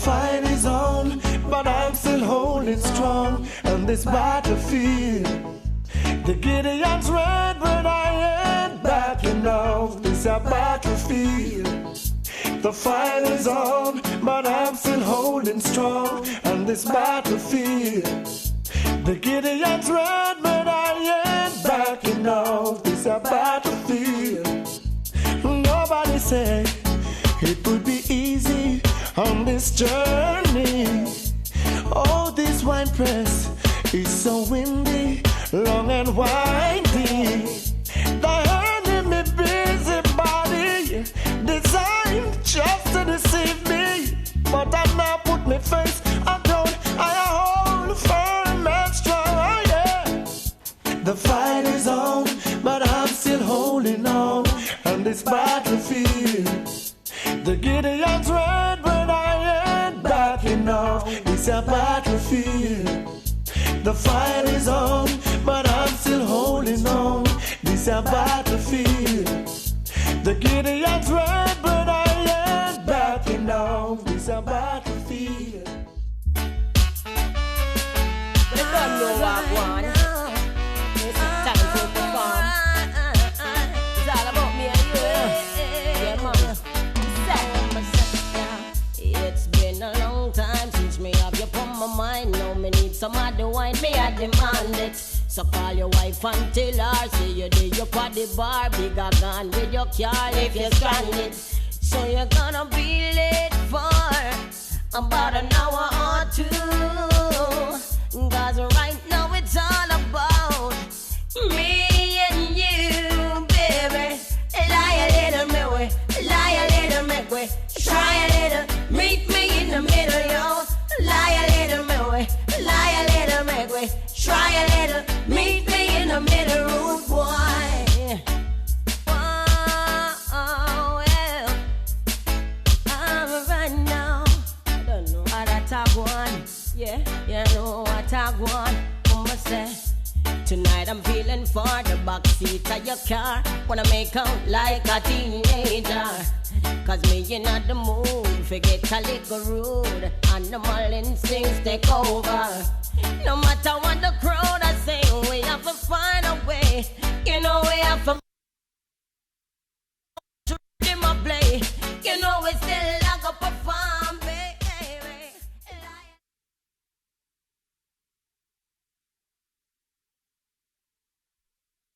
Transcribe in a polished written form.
fight is on, but I'm still holding strong on this battlefield. The Gideon's red, but I ain't backing off. This a battlefield. The fight is on, but I'm still holding strong on this battlefield. The Gideon's red, but I ain't backing off. This a battlefield. Nobody say it would be easy on this journey. Oh, this wine press is so windy, long and windy. The enemy busybody designed just to deceive me. But I now put my face down, I hold firm and strong, yeah. The fight is on, but I'm still holding on this battlefield. The Gideon's red, but I ain't backing off. It's a battlefield. The fight is on, but I'm still holding on. This a battlefield. The Gideon's red, but I ain't backing off. This a battlefield. They don't know what I want. It's time to perform. It's all about me and you. Yeah, mama. It's been a long time since me have you on my mind. Now me need some other wine, me I demand it. So call your wife and tell her, say you did your party bar, bigger gun with your car if you're stranded. So you're gonna be late for about an hour or two. Cause right now it's all about me and you, baby. Lie a little me way, lie a little me way. Try a little, meet me in the middle, yo. Lie a little me way, lie a little me way. Try a little, meet me in the middle, rude boy. Oh, well, I'm right now. I don't know how that talk one. Yeah, you know what I want. I'ma say. Tonight I'm feeling for the backseat of your car. Wanna make out like a teenager. Cause me in the mood, forget a little rude. Animal instincts take over. No matter what the crowd I say, we have to find a way. You know we have to my play. You know we still